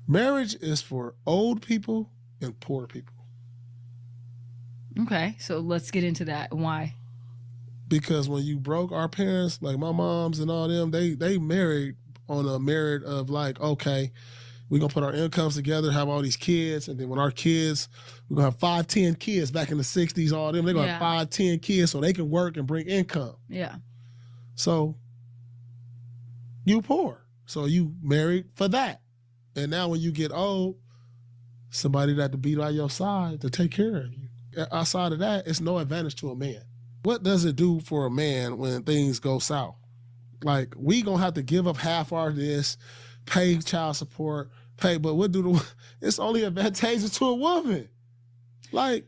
Marriage is for old people and poor people. Okay, so let's get into that. Why? Because when you broke, our parents, like my moms and all them, they married on a merit of like, okay, we're gonna put our incomes together, have all these kids, and then when our kids, we're gonna have 5, 10 kids back in the 60s, all them, they're gonna have Yeah. 5, 10 kids so they can work and bring income. Yeah. So you poor. So you married for that. And now when you get old, somebody that to be by your side to take care of you. Outside of that, it's no advantage to a man. What does it do for a man when things go south? Like, we gonna have to give up half our this, pay child support, pay, but what do it's only advantageous to a woman. Like,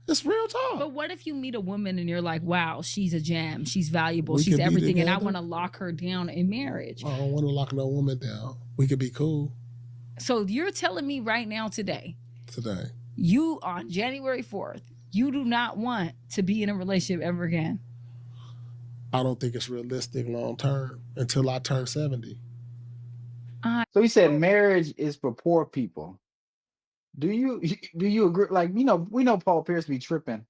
it's real talk. But what if you meet a woman and you're like, wow, she's a gem, she's valuable, We she's could be everything, and I together. want to lock her down in marriage? I don't want to lock no woman down. We could be cool So you're telling me right now today, today. you on January 4th, you do not want to be in a relationship ever again? I don't think it's realistic long term until I turn 70. So he said marriage is for poor people. Do you agree? Like, we know Paul Pierce be tripping,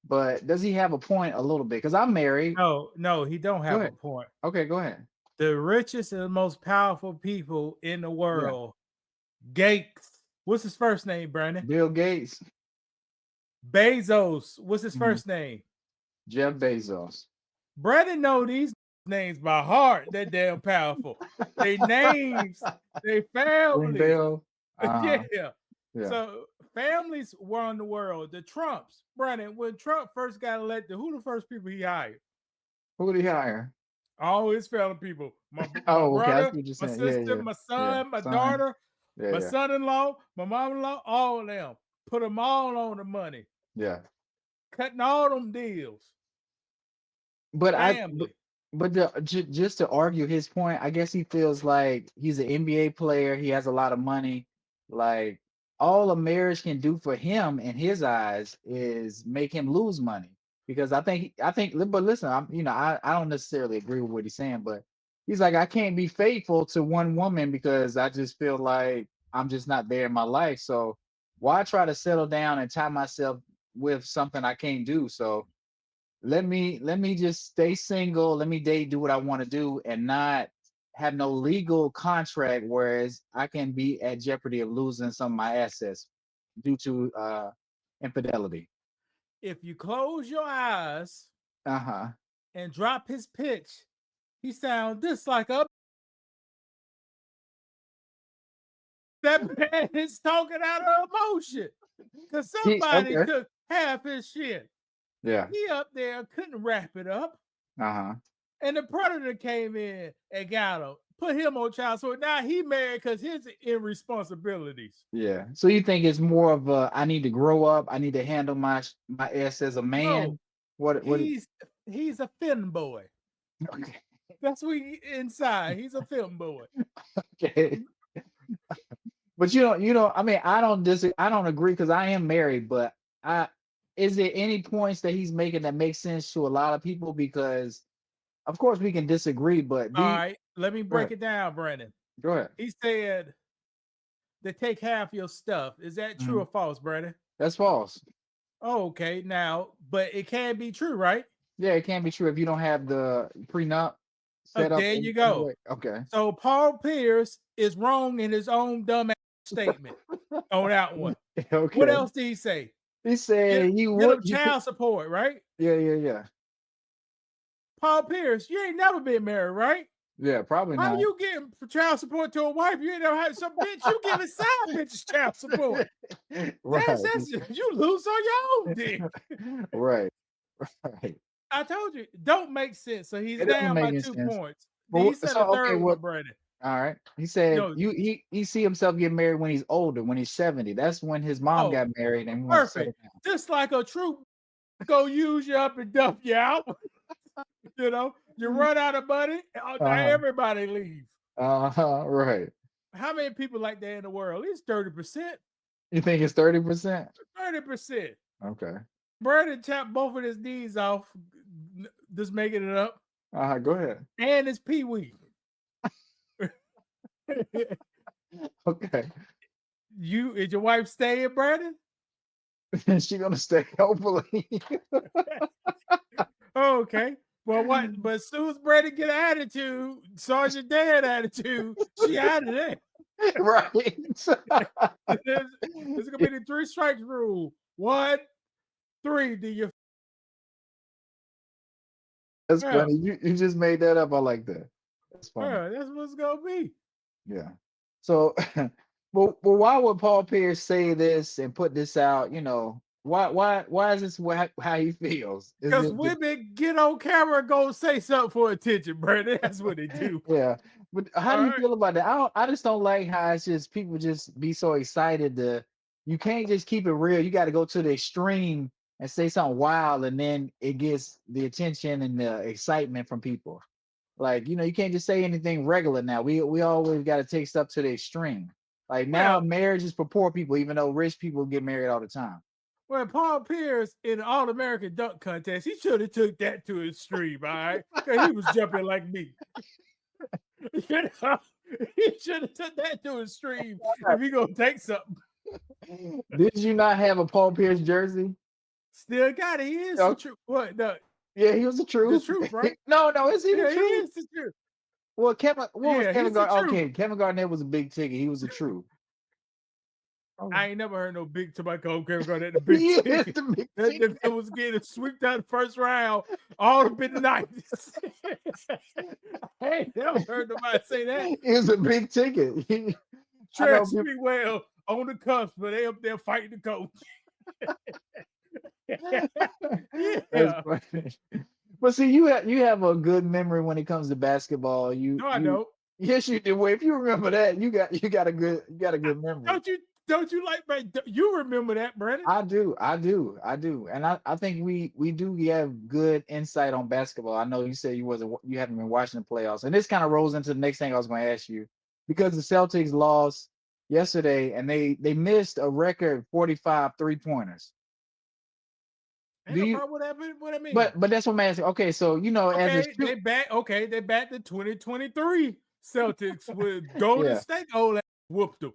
but does he have a point a little bit? Because I'm married. No, he don't Go have a ahead. point. Okay, go ahead. The richest and most powerful people in the world, Gates. What's his first name, Brandon? Bill Gates. Bezos. What's his first name? Jeff Bezos. Brandon know these names by heart. They're damn powerful. They names, they families. Bill. Yeah. Yeah. So families run the world. The Trumps, Brandon, when Trump first got elected, who the first people he hired? Who did he hire? All his family people. My Oh, okay. I brother, see what you're my saying. sister, Yeah. my son, my Son. daughter, Yeah, my yeah. son-in-law, my mom-in-law, all of them. Put them all on the money. Yeah. Cutting all them deals. But Family. just to argue his point, I guess he feels like he's an NBA player. He has a lot of money. Like, all a marriage can do for him in his eyes is make him lose money. Because but listen, I don't necessarily agree with what he's saying, but he's like, I can't be faithful to one woman because I just feel like I'm just not there in my life. So why try to settle down and tie myself with something I can't do? So let me just stay single, let me date, do what I want to do, and not have no legal contract, whereas I can be at jeopardy of losing some of my assets due to infidelity. If you close your eyes and drop his pitch, he sounds just like a that man is talking out of emotion. Because somebody Okay. took half his shit. Yeah. He up there couldn't wrap it up. And the predator came in and got him, put him on child support. Now he married because his irresponsibilities. Yeah. So you think it's more of a, I need to grow up, I need to handle my ass as a man? No, What he's a film boy. Okay. That's what inside. He's a film boy. Okay. But I mean, I don't agree because I am married, but is there any points that he's making that make sense to a lot of people? Because of course we can disagree, but All right, let me break it down, Brandon. Go ahead. He said they take half your stuff. Is that true or false, Brandon? That's false. Oh, okay. Now, but it can be true, right? Yeah, it can be true if you don't have the prenup set up. There you go. Okay. So Paul Pierce is wrong in his own dumb statement on that one. Okay. What else did he say? He said get him child support, right? Yeah. Paul Pierce, you ain't never been married, right? Yeah, probably not. How you getting child support to a wife? You ain't never had some bitch. You giving side bitches child support. Right. That's you lose on your own dick. Right. I told you, don't make sense. So he's It down by 2 sense. points. Well, He said a third one, Brandon. All right. He said he see himself getting married when he's older, when he's 70. That's when his mom got married and perfect. Just like a true go use you up and dump you out. You run out of money, everybody leaves. Right. How many people like that in the world? It's 30%. You think it's 30%? 30%. Okay. Brandon tapped both of his knees off, just making it up. Go ahead. And his pee-wee. Okay. Is your wife staying, Brandon? She gonna stay, hopefully. Okay. Well, what? But as soon as Brandon get an attitude, Sergeant Dan attitude, she out of there. Right. It's gonna be the 3 strikes rule. 1, 3. Do you? That's Yeah, funny. You just made that up. I like that. That's funny. yeah, that's what it's gonna be. Yeah. So, well, why would Paul Pierce say this and put this out? Why is this how he feels? Is Because it women get on camera and go say something for attention, Brandon. That's what they do. yeah? But how do All you right. feel about that? I just don't like how it's just people just be so excited to. You can't just keep it real. You got to go to the extreme and say something wild, and then it gets the attention and the excitement from people. Like, you can't just say anything regular now. We always got to take stuff to the extreme. Like now, Well, marriage is for poor people, even though rich people get married all the time. when Paul Pierce in the All-American Dunk Contest, he should have took that to his stream, all right? Because he was jumping like me. You know, he should have took that to his stream if he gonna take something. Did you not have a Paul Pierce jersey? Still got it. He is Oh, the truth. What? No, yeah, he was the the truth. truth, right? No, is he the Yeah, he truth? is the truth. Well, what was Yeah, Kevin he's the Garnett? truth. Okay, Kevin Garnett was a big ticket. He was the truth. I ain't never heard no big tobacco Kevin Garnett the big He is ticket. the big That ticket. was getting swept out the first round all up in the 90s. I ain't never heard nobody say that. He was a big ticket. I know Trust people. me well on the cusp, but they up there fighting the coach. That's Yeah. funny. But see, you have a good memory when it comes to basketball. No, I don't. Yes, you do. Well, if you remember that, you got a good memory. Don't you like you remember that, Brandon? I do, and I think we do have good insight on basketball. I know you said you haven't been watching the playoffs, and this kind of rolls into the next thing I was going to ask you, because the Celtics lost yesterday and they missed a record 45 3-pointers. Ain't Do no you? problem with that. What I mean. But that's what I'm asking. Okay, so as a Okay, they back the 2023 Celtics with Golden yeah. State. Oh, that whooped them.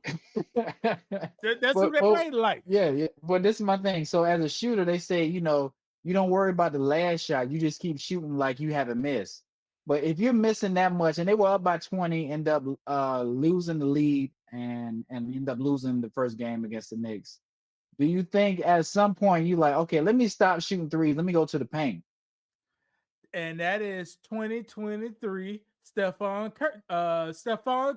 That's what they But played like. yeah. But this is my thing. So as a shooter, they say, you don't worry about the last shot. You just keep shooting like you haven't missed. But if you're missing that much, and they were up by 20, end up losing the lead and end up losing the first game against the Knicks. Do you think at some point you like, okay, let me stop shooting threes. Let me go to the paint. And that is 2023 Stephon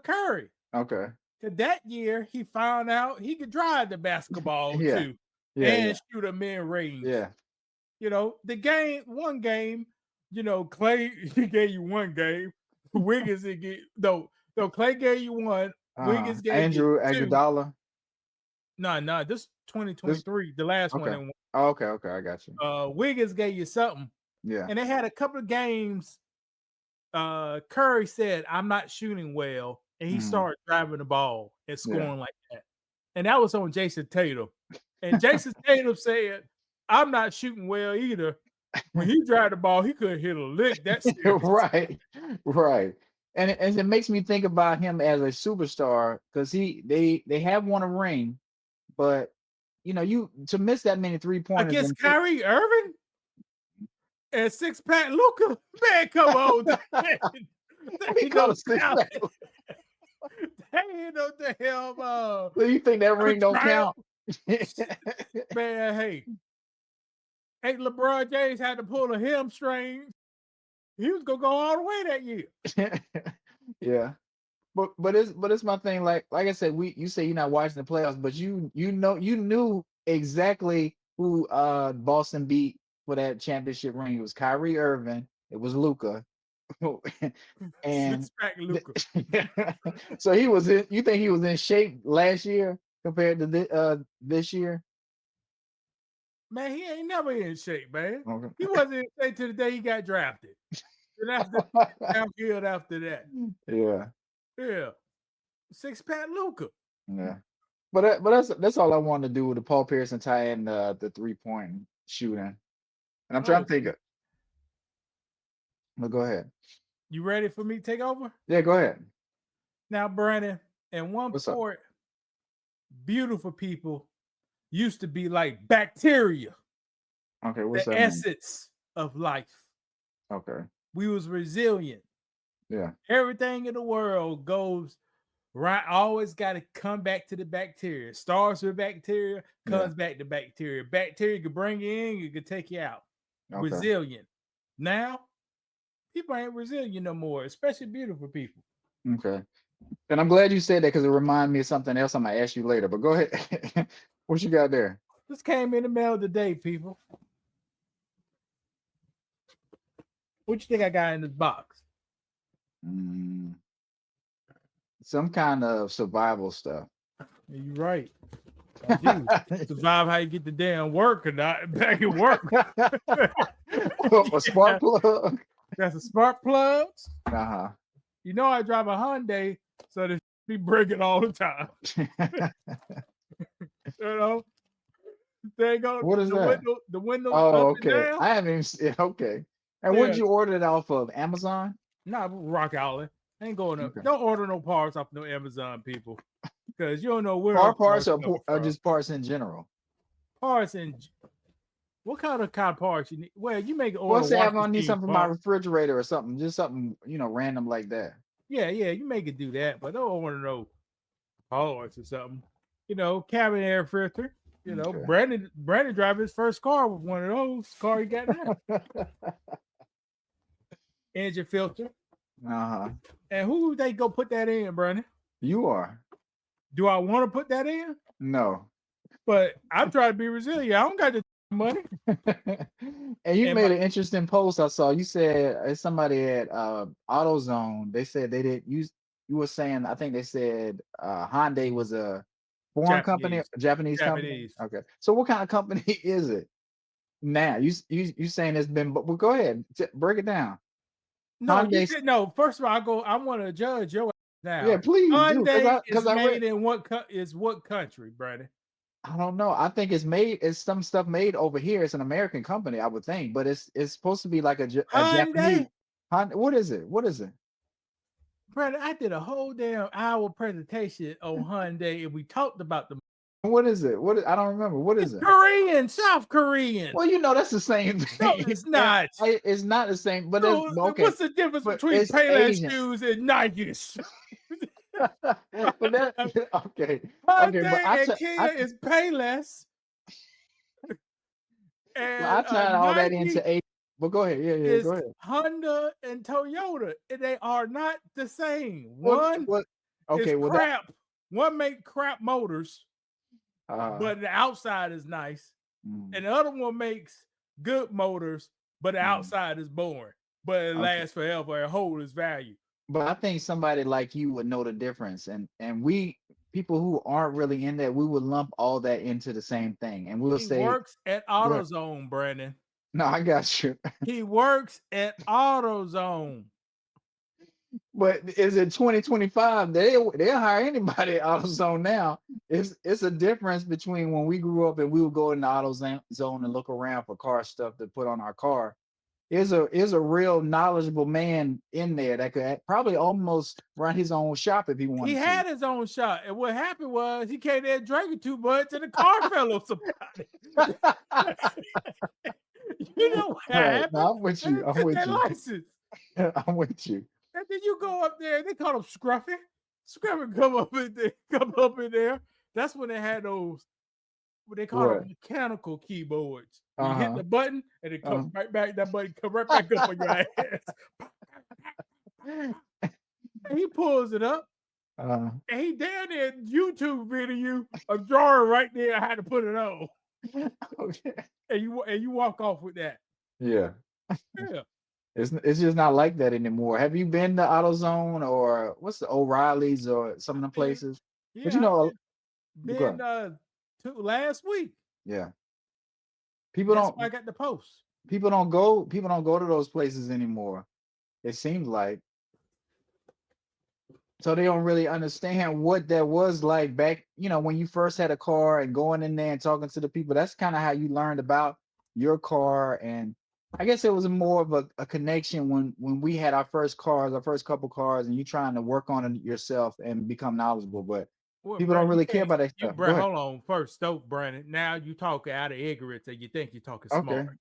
Curry. Okay. That year he found out he could drive the basketball Yeah. too, Yeah. and shoot a mid-range. Yeah. One game, Clay he gave you one game. Wiggins Clay gave you one. Wiggins gave Andrew you two. Iguodala. No, this 2023, the last one. Okay. Okay, I got you. Wiggins gave you something. Yeah. And they had a couple of games. Curry said, "I'm not shooting well," and he started driving the ball and scoring like that. And that was on Jason Tatum. And Jason Tatum said, "I'm not shooting well either." When he drive the ball, he couldn't hit a lick. That's right. And it makes me think about him as a superstar, because they have won a ring, but you to miss that many 3-pointers against Kyrie Irving and six-pack Luka. Man, come on. He called a six-pack. Ain't no damn. So you think that ring don't count? Man, hey, LeBron James had to pull a hamstring. He was gonna go all the way that year. Yeah, but it's my thing. Like I said, you say you're not watching the playoffs, but you knew exactly who Boston beat for that championship ring. It was Kyrie Irving. It was Luka. And six-pack Luka. So you think he was in shape last year compared to this year? Man, he ain't never in shape, man. Okay. He wasn't in shape till the day he got drafted. And after downfield after that. Yeah. Six-pack Luka. Yeah. But that's all I wanted to do with the Paul Pierce and tie in the 3-point shooting. And I'm trying to think of. Well, go ahead. You ready for me to take over? Yeah, go ahead. Now, Brandon, in one What's up? port, beautiful people used to be like bacteria, Okay, what's the that mean? essence of life. Okay. We was resilient. Yeah. Everything in the world goes right. Always got to come back to the bacteria. Starts with bacteria, comes back to bacteria. Bacteria could bring you in, it could take you out. Okay. Resilient. Now, people ain't resilient no more, especially beautiful people. Okay. And I'm glad you said that because it reminded me of something else I'm gonna ask you later. But go ahead. What you got there? This came in the mail today, people. What you think I got in this box? Some kind of survival stuff. You're right. I do. Survive how you get the damn work or not back at work. A spark plug. That's a spark plugs. Uh-huh. You know I drive a Hyundai, so this be breaking all the time. You know, there you go. What is that? The window. Oh, up and okay. down. I haven't even seen. Okay. And where'd you order it off of? Amazon? Nah, Rock Island. Ain't going up. Okay. Don't order no parts off no Amazon, people, because you don't know where Car parts coming or from. just parts in general? Parts in. What kind of parts you need? Well, you make it order. Well, say I need something for my refrigerator or something, just something random like that. Yeah, you make it do that, but don't order no parts or something. Cabin air filter. Okay. Brandon drive his first car with one of those car he got now. Engine filter. Uh-huh. And who they go put that in, Brandon? You are. Do I want to put that in? No. But I'm trying to be resilient. I don't got the money. And you made an interesting post I saw. You said somebody at AutoZone, they said they did you were saying, I think they said Hyundai was a foreign company, Japanese company. Okay. So what kind of company is it? Now you saying it's been, but go ahead, break it down. No, no. First of all, I want to judge your now. Yeah, please do. Because I read in what country, Brandon? I don't know. I think it's some stuff made over here. It's an American company, I would think, but it's supposed to be like a Japanese. What is it? Brandon, I did a whole damn hour presentation on Hyundai, and we talked about them. What is it? I don't remember. What is it? Korean, South Korean. Well, that's the same thing. No, it's not. It's not the same. But okay. What's the difference between Payless shoes and Nikes? But that okay. Hyundai and Kia is Payless. And I tied all that into a. But go ahead. Yeah, go ahead. Honda and Toyota, they are not the same. One is crap. One make crap motors, but the outside is nice. And the other one makes good motors, but the outside is boring. But it lasts forever and holds its value. But I think somebody like you would know the difference. And we people who aren't really in that, we would lump all that into the same thing. And we'll say he works at AutoZone, Brandon. No, I got you. He works at AutoZone. But is it 2025? They'll hire anybody at AutoZone now. It's a difference between when we grew up and we would go in the AutoZone and look around for car stuff to put on our car. Is a real knowledgeable man in there that could probably almost run his own shop if he wanted. He had his own shop, and what happened was he came there drinking too much, and the car fell on somebody. You know what happened? No, I'm with you. I'm with you. License. I'm with you. And then you go up there. They call him Scruffy. Scruffy come up in there. That's when they had those. What they call them mechanical keyboards. You hit the button and it comes right back. That button come right back up on your ass. And he pulls it up. And he down there YouTube video a drawing right there how to put it on. Okay. And you walk off with that. Yeah. Yeah. It's just not like that anymore. Have you been to AutoZone or what's the O'Reilly's or some of the places? Yeah, but been last week. Yeah. I got the post. People don't go to those places anymore. It seems like. So they don't really understand what that was like back, when you first had a car and going in there and talking to the people. That's kind of how you learned about your car. And I guess it was more of a connection when we had our first couple cars, and you trying to work on it yourself and become knowledgeable. But Well, People don't Brandon, really care about that stuff. Go ahead. Hold on. First, stop, Brandon. Now you talk out of ignorance and you think you're talking Okay. smart.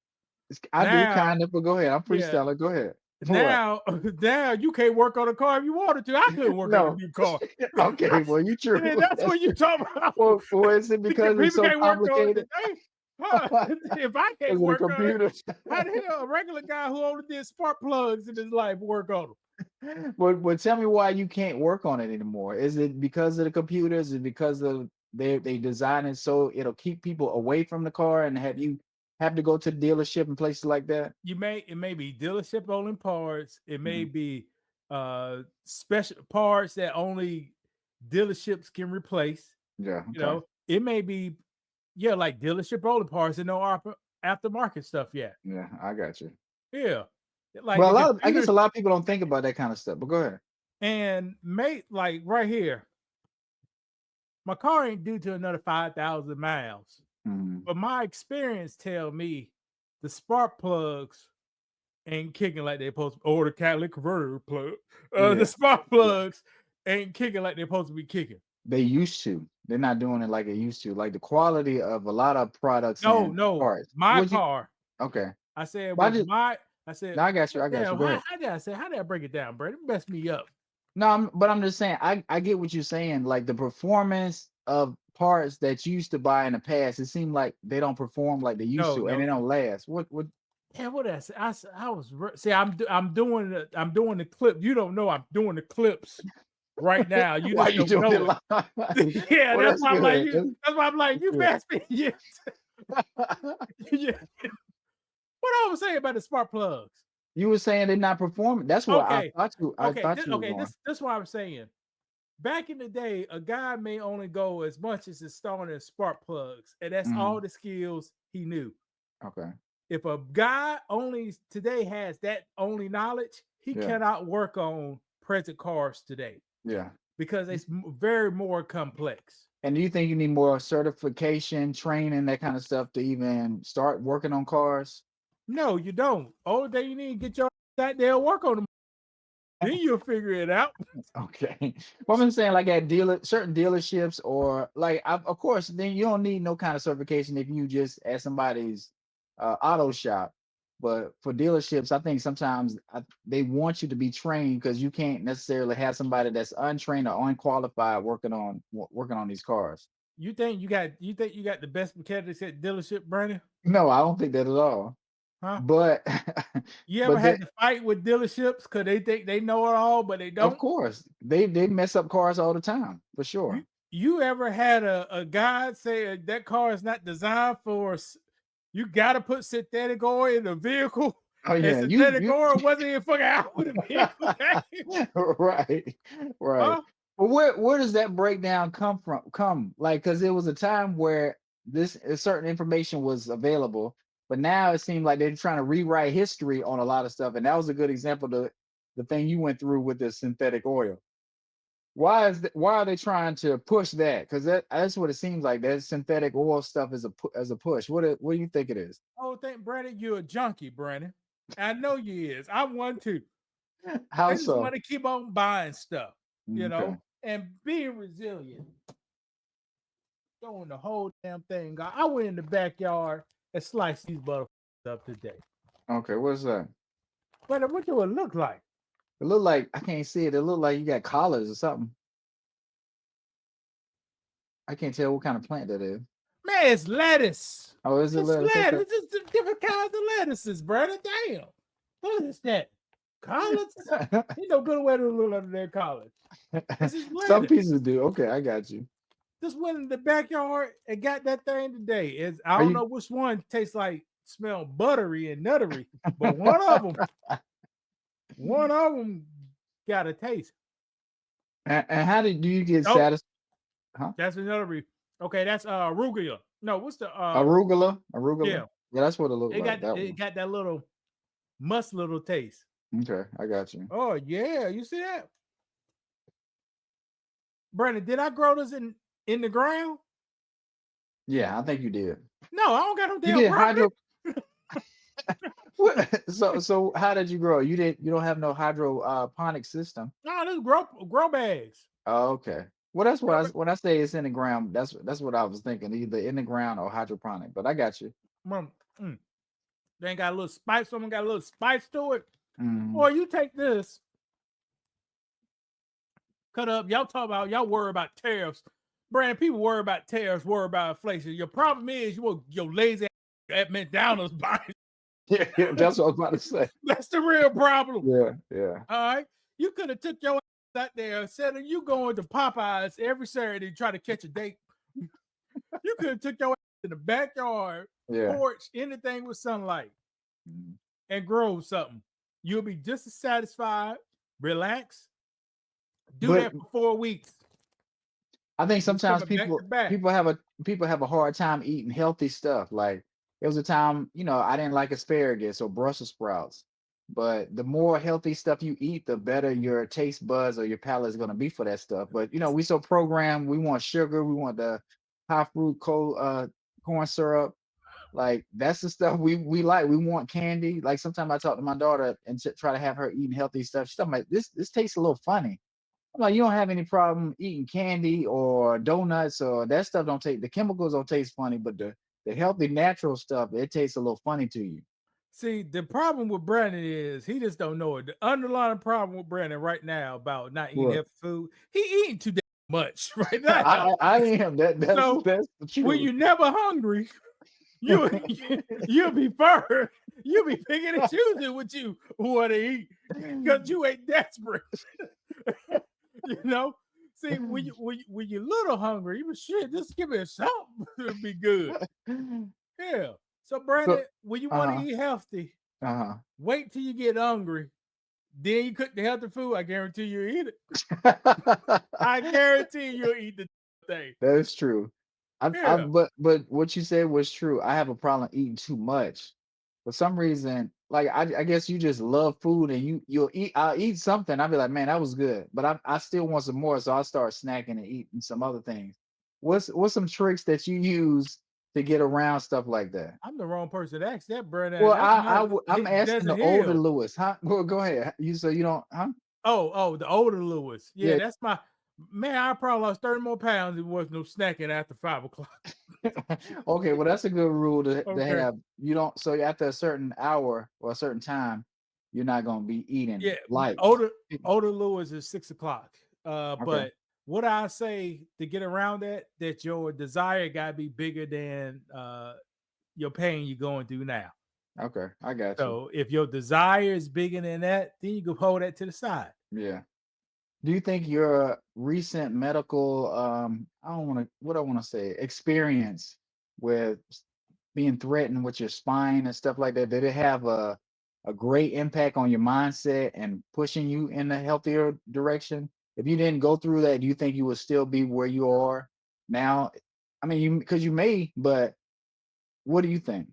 I do Now, kind of, but go ahead. I'm yeah. freestyling. Go ahead. What? Now, now you can't work on a car if you wanted to. I couldn't work on a No. new car. Okay, well, you true. Yeah, that's what you talking about. Well, is it because it's People so can't work on it complicated? today. Huh? If I can't Is it a work on it, computer? how the hell a regular guy who only did spark plugs in his life work on them? Well, tell me why you can't work on it anymore. Is it because of the computers? Is it because of they design it so it'll keep people away from the car and have you have to go to the dealership and places like that? It may be dealership only parts. It may be special parts that only dealerships can replace. Yeah. You know, it may be like dealership only parts and no aftermarket stuff yet. Yeah, I got you. Yeah. Like Well, I guess a lot of people don't think about that kind of stuff, but go ahead. And like right here, my car ain't due to another 5,000 miles. But my experience tell me the spark plugs ain't kicking like they're supposed to, or the catalytic converter plug. The spark plugs ain't kicking like they're supposed to be kicking. They used to. They're not doing it like they used to. Like the quality of a lot of products. No, parts. my car. Okay. I said Well, I said. No, I got you. I got you. Go ahead. How did I break it down, bro? It messed me up. No, but I'm just saying. I get what you're saying. Like the performance of parts that you used to buy in the past, it seemed like they don't perform like they used to, and they don't last. What? Yeah, what did I say? I was see. I'm doing the clip. You don't know I'm doing the clips right now. You Why just you don't doing know it. Yeah, well, that's why I'm like you. That's why I'm like you. good. Fast me. Yeah. Yeah. What I was saying about the spark plugs? You were saying they're not performing. That's what Okay. I thought you. I thought you were Okay. going. This what I was saying. Back in the day, a guy may only go as much as installing spark plugs, and that's all the skills he knew. Okay. If a guy only today has that only knowledge, he cannot work on present cars today. Yeah. Because it's very more complex. And do you think you need more certification, training, that kind of stuff to even start working on cars? No, you don't. All day you need to get your out there work on them. Then you'll figure it out. Okay. Well, I'm saying like at certain dealerships or like, of course, then you don't need no kind of certification if you just at somebody's auto shop. But for dealerships, I think sometimes they want you to be trained because you can't necessarily have somebody that's untrained or unqualified working on these cars. You think you got the best mechanics at dealership, Brandon? No, I don't think that at all. Huh? But you ever had to fight with dealerships because they think they know it all, but they don't? Of course, they mess up cars all the time, for sure. You ever had a guy say that car is not designed for? You got to put synthetic oil in the vehicle. Oh yeah, synthetic oil wasn't even fucking out with the vehicle. Right. Huh? But where does that breakdown come from? Like, because there was a time where certain information was available, but now it seems like they're trying to rewrite history on a lot of stuff, and that was a good example of the thing you went through with the synthetic oil. Why are they trying to push that? Because that's what it seems like. That synthetic oil stuff is a push. What do you think it is? Oh, Brandon, you're a junkie, Brandon. I know you is. I'm one too. How I just so? want to keep on buying stuff, you know, Okay. and being resilient. Throwing the whole damn thing. I went in the backyard and sliced these butterflies up today. Okay, what's that? But what do it look like? It look like I can't see it. It look like you got collars or something. I can't tell what kind of plant that is. Man, it's lettuce. Oh, is it lettuce? Lettuce. It's just different kinds of lettuces, brother. Damn. What is that? Collards? You know good way to look under their collars. This is lettuce. Some pieces do. Okay, I got you. Just went in the backyard and got that thing today. I don't know which one tastes like smell buttery and nuttery, but one of them got a taste. And how do you get satisfied? Huh? That's another. Okay, that's arugula. No, what's the arugula? Arugula. Yeah, that's what it looks like. It got that little little taste. Okay, I got you. Oh yeah, you see that, Brandon? Did I grow this in the ground? Yeah, I think you did. No, I don't got no damn hydro. So how did you grow? You don't have no hydroponic system. No, this grow bags. Oh, okay. Well, that's what when I say it's in the ground. That's what I was thinking, either in the ground or hydroponic. But I got you. They got a little spice. Someone got a little spice to it. Mhm. Or you take this, cut up. Y'all worry about tariffs. Brandon, people worry about tariffs, worry about inflation. Your problem is your lazy at McDonald's buying. Yeah, that's what I was about to say. That's the real problem. Yeah. All right. You could have took your ass out there instead of you going to Popeyes every Saturday to try to catch a date. You could have took your ass in the backyard, porch, anything with sunlight, and grow something. You'll be just as satisfied, relax. Do that for 4 weeks. I think sometimes back to back. people have a hard time eating healthy stuff. Like there was a time, I didn't like asparagus or Brussels sprouts. But the more healthy stuff you eat, the better your taste buds or your palate is going to be for that stuff. But we so programmed, we want sugar, we want the high fructose corn syrup. Like that's the stuff we like. We want candy. Like sometimes I talk to my daughter and try to have her eating healthy stuff. She's talking about this tastes a little funny. I'm like, you don't have any problem eating candy or donuts or that stuff the chemicals don't taste funny, but the healthy natural stuff, it tastes a little funny to you. See, the problem with Brandon is he just don't know it. The underlying problem with Brandon right now about not eating healthy food, he eating too damn much right now. I am. That's the truth. When you're never hungry, you'll be first. You'll be picking and choosing what you want to eat because you ain't desperate. See, when you're little hungry, you shit, just give me something to be good. Yeah. So Brandon, when you want to eat healthy, wait till you get hungry. Then you cook the healthy food. I guarantee you'll eat it. I guarantee you'll eat the thing. That is true. But what you said was true. I have a problem eating too much. For some reason, like I guess you just love food and I'll eat something. I'll be like, man, that was good. But I still want some more. So I'll start snacking and eating some other things. What's some tricks that you use to get around stuff like that? I'm the wrong person to ask that, Brandon. Well, I'm asking the older Lewis, huh? Well, go ahead. You don't, huh? Oh, the older Lewis. Yeah, that's my man. I probably lost 30 more pounds. It was no snacking after 5 o'clock. Okay, well, that's a good rule to have. You don't, so after a certain hour or a certain time, you're not going to be eating light. Older Lewis is 6 o'clock. But what I say to get around that your desire got to be bigger than your pain you're going through now. Okay, I got you. So if your desire is bigger than that, then you can hold that to the side. Yeah. Do you think your recent medical, experience with being threatened with your spine and stuff like that, did it have a great impact on your mindset and pushing you in a healthier direction? If you didn't go through that, do you think you would still be where you are now? I mean, because you may, but what do you think?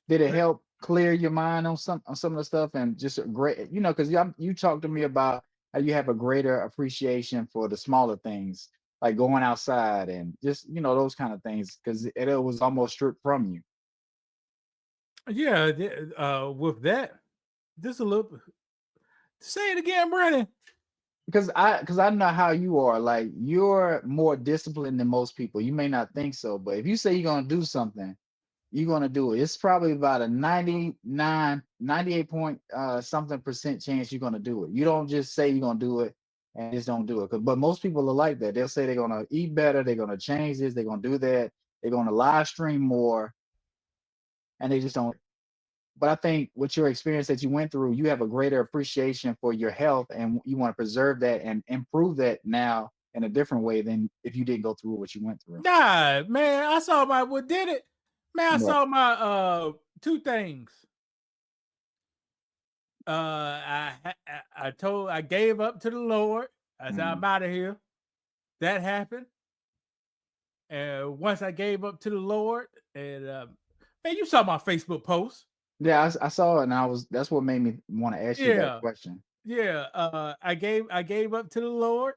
Did it help clear your mind on some of the stuff and just a great, because you talked to me about how you have a greater appreciation for the smaller things, like going outside and just, those kind of things, because it was almost stripped from you. Yeah, with that, just a little. Say it again, Brandon. Because I know how you are. Like you're more disciplined than most people. You may not think so, but if you say you're gonna do something, you're gonna do it. It's probably about a 98 point something percent chance you're gonna do it. You don't just say you're gonna do it and just don't do it. But most people are like that. They'll say they're gonna eat better, they're gonna change this, they're gonna do that, they're gonna live stream more, and they just don't. But I think with your experience that you went through, you have a greater appreciation for your health and you want to preserve that and improve that now in a different way than if you didn't go through what you went through. Nah, man, I saw what did it. Man, I saw my two things. I gave up to the Lord. I said, I'm out of here. That happened. And once I gave up to the Lord, and man, you saw my Facebook post. Yeah, I saw it, and that's what made me want to ask you that question. Yeah, I gave up to the Lord,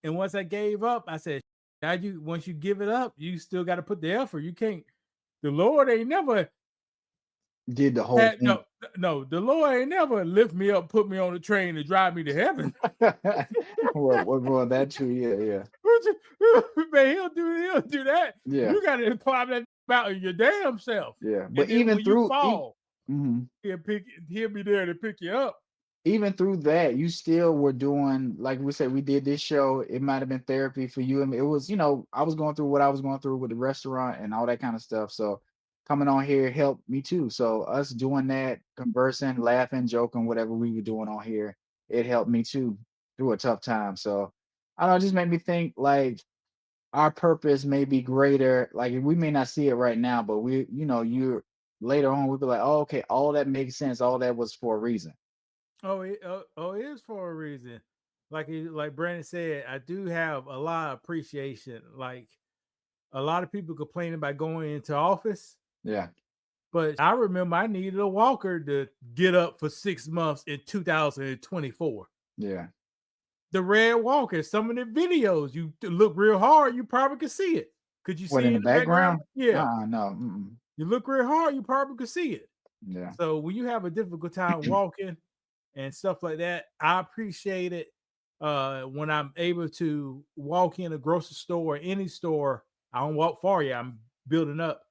and once I gave up, I said, once you give it up, you still got to put the effort. You can't. The Lord ain't never did the whole thing. No, the Lord ain't never lift me up, put me on a train, and drive me to heaven. well, that's true. Yeah. Man, he'll do that. Yeah. You got to climb that mountain your damn self. Yeah, but and then even when through you fall, mhm. he'll be there to pick you up. Even through that, you still were doing, like we said, we did this show. It might have been therapy for you. And it was, I was going through what I was going through with the restaurant and all that kind of stuff. So coming on here helped me too. So us doing that, conversing, laughing, joking, whatever we were doing on here, it helped me too through a tough time. So I don't know, it just made me think like our purpose may be greater. Like we may not see it right now, but you're later on, we'll be like, oh, okay, all that makes sense. All that was for a reason. It is for a reason. Like Brandon said, I do have a lot of appreciation. Like a lot of people complain about going into office. Yeah. But I remember I needed a walker to get up for 6 months in 2024. Yeah. The red walker, some of the videos, you look real hard, you probably could see it. Could you see in the background? Yeah. No. Mm-mm. You look real hard, you probably could see it. Yeah. So when you have a difficult time walking and stuff like that, I appreciate it when I'm able to walk in a grocery store or any store. I don't walk far yet. I'm building up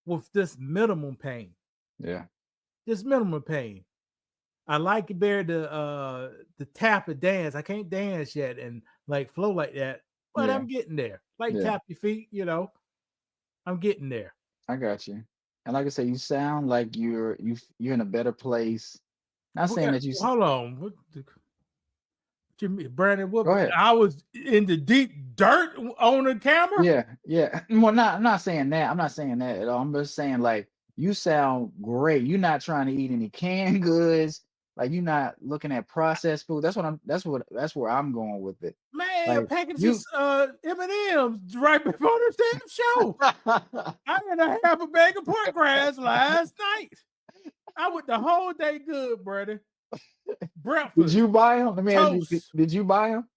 with this minimum pain. Yeah. Just minimum pain. I like it better to tap and dance. I can't dance yet and like flow like that, but I'm getting there. Like tap your feet, I'm getting there. I got you. And like I said, you sound like you're in a better place. Not saying that you. Hold on. What Brandon? What? Go ahead. I was in the deep dirt on the camera. Yeah. Well, I'm not saying that. I'm not saying that at all. I'm just saying like you sound great. You're not trying to eat any canned goods. Like you're not looking at processed food. That's where I'm going with it. Man, like, a package of M&M's right before the damn show. I had a half a bag of pork rinds last night. I went the whole day good, brother. Breakfast. Did you buy them? Let me ask you. Did you buy them?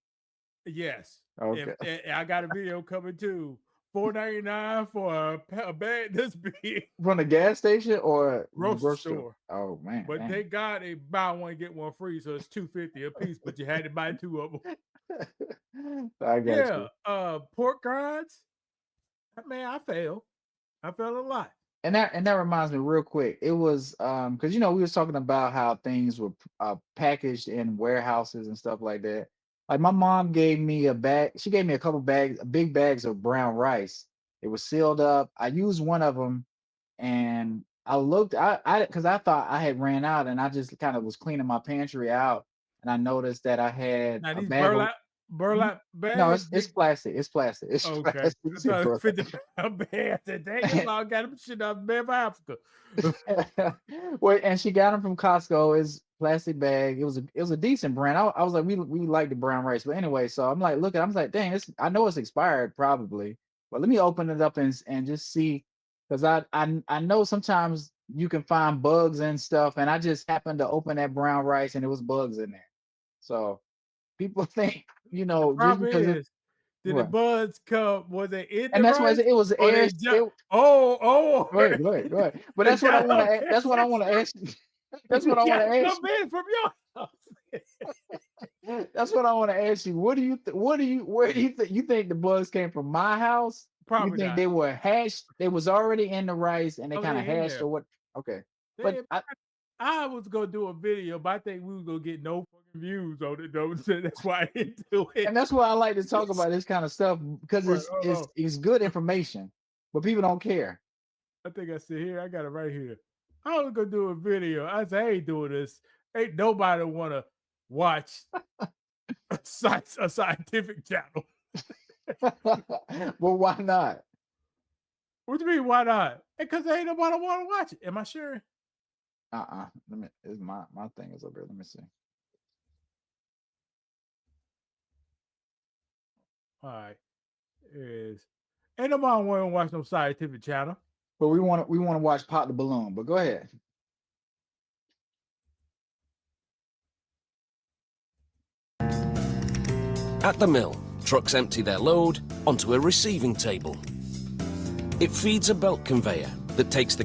Yes. Okay. I got a video coming too. $4.99 for a bag this big. From the gas station or grocery store? Oh man! But thank God they buy one get one free, so it's $2.50 a piece. But you had to buy 2 of them. I got you. Pork rinds. Man, I failed a lot. And that reminds me real quick. It was because we was talking about how things were packaged in warehouses and stuff like that. Like my mom gave me a bag. She gave me a couple bags, big bags of brown rice. It was sealed up. I used one of them, and I looked. Because I thought I had ran out, and I just kind of was cleaning my pantry out, and I noticed that I had now, a these bag burlap bags. No, it's plastic. It's plastic. It's okay. plastic. 50 bags today. I got them shit out of bed for Africa. Well, and she got them from Costco. It's plastic bag. It was a decent brand. I was like, we like the brown rice. But anyway, so I'm like, I was like, dang, I know it's expired probably, but let me open it up and just see, because I know sometimes you can find bugs and stuff, and I just happened to open that brown rice and it was bugs in there. So people think, just because did the bugs come? Was it in and the that's rice? why it was air. Go ahead. But that's what I want to. That's what I want to ask. That's what I want to ask. Come in from your house. That's what I want to ask you. Where do you think you think the bugs came from? My house? Probably you think not. They were hatched? They was already in the rice and they kind of hatched or what? Okay, but I was gonna do a video, but I think we was gonna get no fucking views on it though. So that's why I didn't do it. And that's why I like to talk about this kind of stuff, because it's good information, but people don't care. I think I sit here. I got it right here. I was gonna do a video. I said, I ain't doing this. Ain't nobody wanna watch a scientific channel. Well, why not? What do you mean, why not? Because ain't nobody want to watch it. Am I sure? Let me. Is my thing is over here. Let me see. All right. Ain't nobody want to watch no scientific channel. But we want to watch Pop the Balloon. But go ahead. At the mill, trucks empty their load onto a receiving table. It feeds a belt conveyor that takes the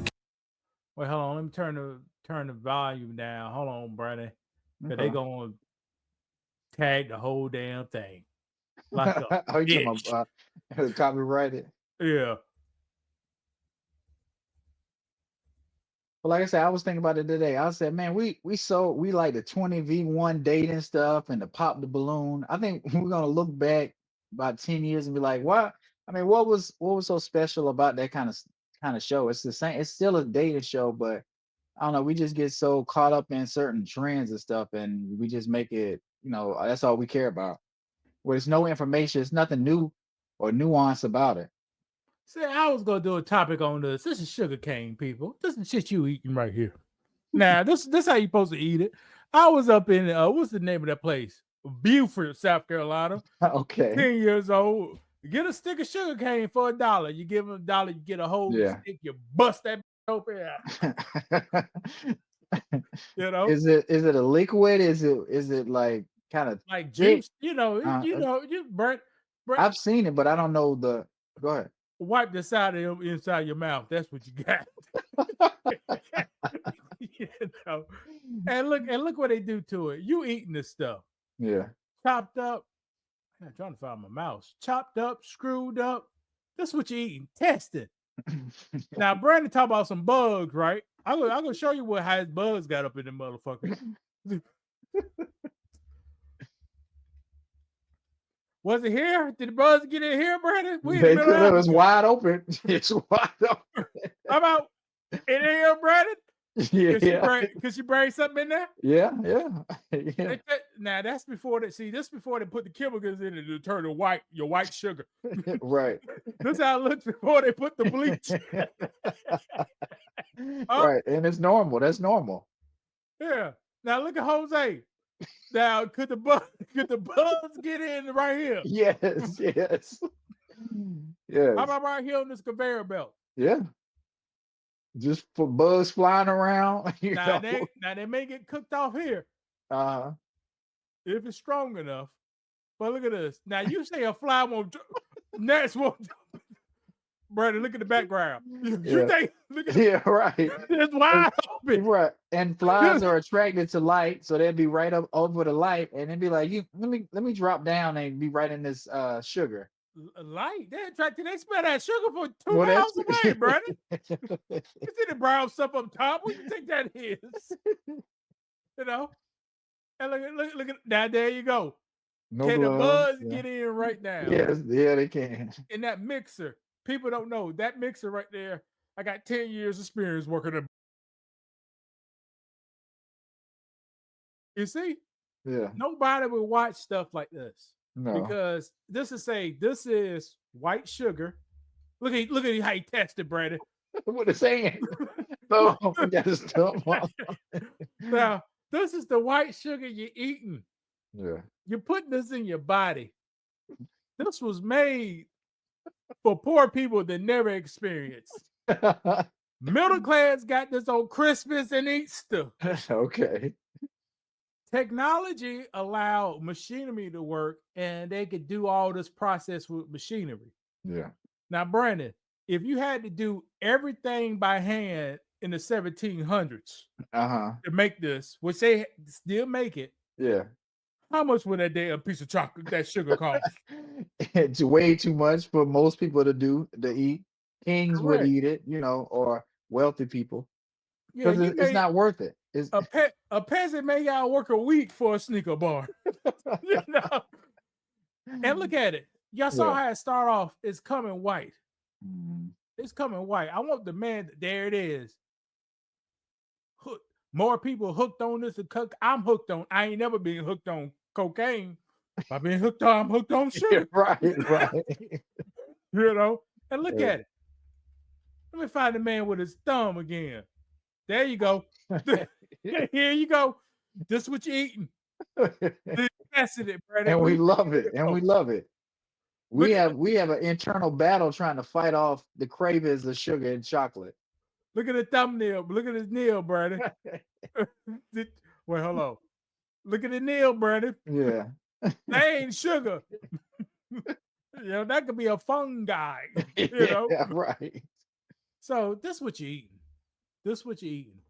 Wait, hold on. Let me turn the volume down. Hold on, Brandon. Cause they Okay. gonna tag the whole damn thing like a Oh, you talking bitch. about copyrighted? Yeah. But like I said, I was thinking about it today. I said, man, we like the 20v1 dating stuff and the pop the balloon. I think we're gonna look back about 10 years and be like, what? I mean, what was so special about that kind of show? It's the same, it's still a dating show, but I don't know, we just get so caught up in certain trends and stuff, and we just make it, that's all we care about. Where there's no information, it's nothing new or nuance about it. See, I was gonna do a topic on this. This is sugar cane, people. This is shit you eating right here. Now, this how you supposed to eat it. I was up in what's the name of that place? Beaufort, South Carolina. Okay. 10 years old. Get a stick of sugar cane for $1. You give them $1, you get a whole stick, you bust that open. Is it a liquid? Is it like kind of like thick? juice? You burnt. I've seen it, but I don't know the. Go ahead. Wipe the side of them inside your mouth. That's what you got. And look what they do to it. You eating this stuff. Yeah. Chopped up. I'm trying to find my mouse. Chopped up, screwed up. That's what you eating. Tested. Now, Brandon talk about some bugs, right? I'm gonna show you how his bugs got up in the motherfucker. Was it here? Did the bugs get in here, Brandon? It was wide open. It's wide open. How about in here, Brandon? Yeah. Cause you bring something in there? Yeah. Now that's before they put the chemicals in it to turn your white sugar. Right. This how it looks before they put the bleach. Right. And it's normal. That's normal. Yeah. Now look at Jose. Now could the bugs get in right here? Yes. Yes. How about right here on this conveyor belt? Yeah. Just for bugs flying around. Now they may get cooked off here. If it's strong enough. But look at this. Now you say a fly won't gnats won't. Brandon, look at the background. You think right. It's wide open. Right. And flies are attracted to light, so they'd be right up over the light, and it'd be like, let me drop down and be right in this sugar. Light? They're attracted. They smell that sugar for 2 miles away, Brandon. You see the brown stuff up top? What do you think that is? And look at now. There you go. No can gloves, the bugs get in right now? Yes, yeah, they can. In that mixer. People don't know that mixer right there. I got 10 years experience working in. You see? Yeah. Nobody will watch stuff like this. No. Because this is white sugar. Look at how he tested, Brandon. What it's saying. So now, this is the white sugar you're eating. Yeah. You're putting this in your body. This was made for poor people that never experienced. Middle class got this on Christmas and Easter. Okay. Technology allowed machinery to work, and they could do all this process with machinery. Yeah. Now, Brandon, if you had to do everything by hand in the 1700s to make this, which they still make it, yeah. How much would that damn piece of chocolate, that sugar cost? It's way too much for most people to eat. Kings would eat it, or wealthy people. Because it's not worth it. A peasant may gotta work a week for a sneaker bar. And look at it. Y'all saw how it start off. It's coming white. It's coming white. I want the man. There it is. More people hooked on this. I'm hooked on. I ain't never been hooked on cocaine. I've been hooked on. I'm hooked on sugar. Right. And look at it. Let me find the man with his thumb again. There you go. Here you go. This is what you're eating. And we love it. And we love it. We have an internal battle trying to fight off the cravings of sugar and chocolate. Look at the thumbnail. Look at his nail, Brandon. Wait, hold on. Look at the nail, Brandon. Yeah. That ain't sugar. That could be a fungi. Yeah, right. So this is what you're eating. This is what you're eating.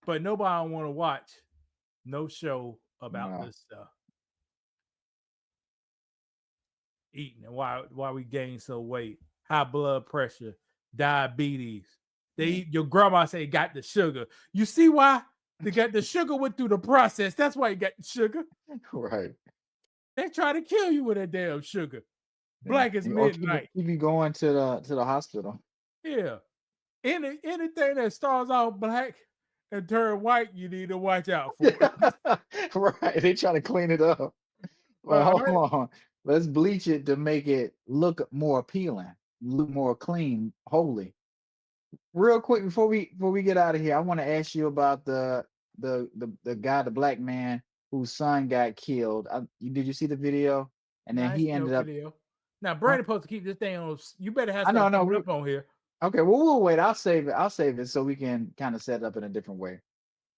But nobody want to watch no show about this stuff. Eating and why we gain so weight, high blood pressure, diabetes. Your grandma say got the sugar. You see why? They got the sugar went through the process. That's why you got the sugar. Right. They try to kill you with that damn sugar. Black as midnight. Keep you going to the hospital. Yeah. Anything that starts off black and turn white, you need to watch out for. Right. They try to clean it up. Well, hold on. Let's bleach it to make it look more appealing, look more clean, holy. Real quick before we get out of here, I want to ask you about the guy, the black man whose son got killed. Did you see the video? And then he ended up. Video. Now Brandon supposed to keep this thing on. You better have something up on here. Okay, well we'll wait. I'll save it so we can kind of set it up in a different way.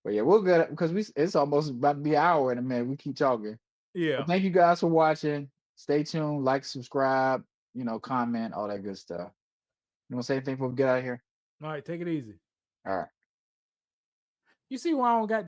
But yeah, we'll get it because it's almost about to be an hour in a minute. We keep talking. Yeah. But thank you guys for watching. Stay tuned, like, subscribe, comment, all that good stuff. You want to say anything before we get out of here? All right, take it easy. All right. You see why I don't got